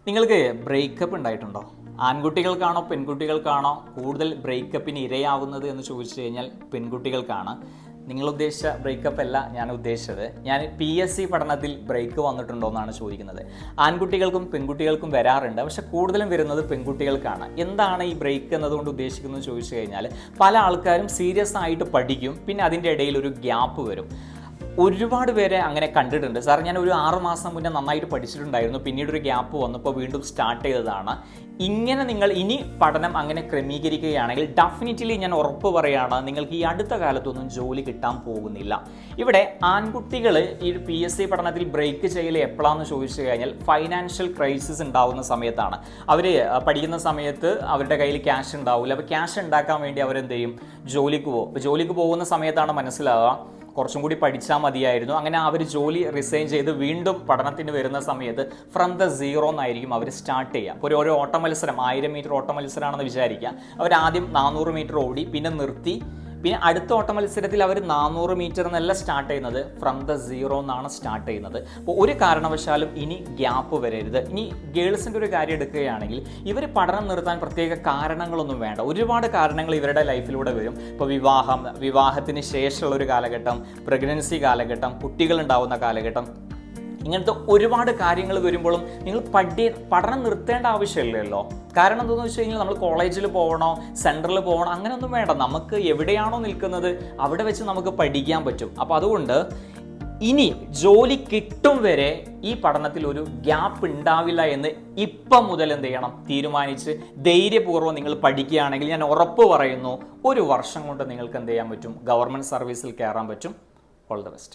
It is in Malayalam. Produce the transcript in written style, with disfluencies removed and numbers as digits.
നിങ്ങൾക്ക് ബ്രേക്കപ്പ് ഉണ്ടായിട്ടുണ്ടോ? ആൺകുട്ടികൾക്കാണോ പെൺകുട്ടികൾക്കാണോ കൂടുതൽ ബ്രേക്കപ്പിന് ഇരയാവുന്നത് എന്ന് ചോദിച്ചു കഴിഞ്ഞാൽ പെൺകുട്ടികൾക്കാണ്. നിങ്ങൾ ഉദ്ദേശിച്ച ബ്രേക്കപ്പ് അല്ല ഞാൻ ഉദ്ദേശിച്ചത്. ഞാൻ PSC പഠനത്തിൽ ബ്രേക്ക് വന്നിട്ടുണ്ടോ എന്നാണ് ചോദിക്കുന്നത്. ആൺകുട്ടികൾക്കും പെൺകുട്ടികൾക്കും വരാറുണ്ട്, പക്ഷെ കൂടുതലും വരുന്നത് പെൺകുട്ടികൾക്കാണ്. എന്താണ് ഈ ബ്രേക്ക് എന്നതുകൊണ്ട് ഉദ്ദേശിക്കുന്നത് ചോദിച്ചു കഴിഞ്ഞാൽ, പല ആൾക്കാരും സീരിയസ് ആയിട്ട് പഠിക്കും, പിന്നെ അതിൻ്റെ ഇടയിൽ ഒരു ഗ്യാപ്പ് വരും. ഒരുപാട് പേരെ അങ്ങനെ കണ്ടിട്ടുണ്ട്. സാർ, ഞാൻ ഒരു 6 മാസം മുന്നേ നന്നായിട്ട് പഠിച്ചിട്ടുണ്ടായിരുന്നു, പിന്നീട് ഒരു ഗ്യാപ്പ് വന്നപ്പോൾ വീണ്ടും സ്റ്റാർട്ട് ചെയ്തതാണ്. ഇങ്ങനെ നിങ്ങൾ ഇനി പഠനം അങ്ങനെ ക്രമീകരിക്കുകയാണെങ്കിൽ ഡെഫിനറ്റ്ലി ഞാൻ ഉറപ്പ് പറയുകയാണ്, നിങ്ങൾക്ക് ഈ അടുത്ത കാലത്തൊന്നും ജോലി കിട്ടാൻ പോകുന്നില്ല. ഇവിടെ ആൺകുട്ടികൾ ഈ PSC പഠനത്തിൽ ബ്രേക്ക് ചെയ്യൽ എപ്പോഴാണെന്ന് ചോദിച്ചു കഴിഞ്ഞാൽ ഫൈനാൻഷ്യൽ ക്രൈസിസ് ഉണ്ടാവുന്ന സമയത്താണ്. അവർ പഠിക്കുന്ന സമയത്ത് അവരുടെ കയ്യിൽ ക്യാഷ് ഉണ്ടാവില്ല. അപ്പോൾ ക്യാഷ് ഉണ്ടാക്കാൻ വേണ്ടി അവരെന്ത് ചെയ്യും? ജോലിക്ക് പോകും. അപ്പോൾ ജോലിക്ക് പോകുന്ന സമയത്താണ് മനസ്സിലാവുക കുറച്ചും കൂടി പഠിച്ചാൽ മതിയായിരുന്നു. അങ്ങനെ അവർ ജോലി റിസൈൻ ചെയ്ത് വീണ്ടും പഠനത്തിന് വരുന്ന സമയത്ത് ഫ്രം ദ സീറോ എന്നായിരിക്കും അവർ സ്റ്റാർട്ട് ചെയ്യുക. അപ്പോൾ ഒരു ഓട്ട മത്സരം 1000 മീറ്റർ ഓട്ട മത്സരമാണെന്ന് വിചാരിക്കുക. അവർ ആദ്യം 400 മീറ്റർ ഓടി, പിന്നെ നിർത്തി, പിന്നെ അടുത്ത ഓട്ട മത്സരത്തിൽ അവർ 400 മീറ്റർ എന്നല്ല സ്റ്റാർട്ട് ചെയ്യുന്നത്, ഫ്രം ദ സീറോ എന്നാണ് സ്റ്റാർട്ട് ചെയ്യുന്നത്. അപ്പോൾ ഒരു കാരണവശാലും ഇനി ഗ്യാപ്പ് വരരുത്. ഇനി ഗേൾസിൻ്റെ ഒരു കാര്യം എടുക്കുകയാണെങ്കിൽ, ഇവർ പഠനം നിർത്താൻ പ്രത്യേക കാരണങ്ങളൊന്നും വേണ്ട. ഒരുപാട് കാരണങ്ങൾ ഇവരുടെ ലൈഫിലൂടെ വരും. ഇപ്പോൾ വിവാഹത്തിന് ശേഷമുള്ള ഒരു കാലഘട്ടം, പ്രഗ്നൻസി കാലഘട്ടം, കുട്ടികളുണ്ടാവുന്ന കാലഘട്ടം, ഇങ്ങനത്തെ ഒരുപാട് കാര്യങ്ങൾ വരുമ്പോഴും നിങ്ങൾ പഠനം നിർത്തേണ്ട ആവശ്യമില്ലല്ലോ. കാരണം എന്താണെന്ന് വെച്ച് കഴിഞ്ഞാൽ, നമ്മൾ കോളേജിൽ പോകണോ, സെൻറ്ററിൽ പോകണോ, അങ്ങനെയൊന്നും വേണ്ട. നമുക്ക് എവിടെയാണോ നിൽക്കുന്നത് അവിടെ വെച്ച് നമുക്ക് പഠിക്കാൻ പറ്റും. അപ്പോൾ അതുകൊണ്ട് ഇനി ജോലി കിട്ടും വരെ ഈ പഠനത്തിൽ ഒരു ഗ്യാപ്പ് ഉണ്ടാവില്ല എന്ന് ഇപ്പം മുതൽ എന്ത് ചെയ്യണം? തീരുമാനിച്ച് ധൈര്യപൂർവ്വം നിങ്ങൾ പഠിക്കുകയാണെങ്കിൽ ഞാൻ ഉറപ്പ് പറയുന്നു, 1 വർഷം കൊണ്ട് നിങ്ങൾക്ക് എന്ത് ചെയ്യാൻ പറ്റും? ഗവൺമെൻറ് സർവീസിൽ കയറാൻ പറ്റും. All the best.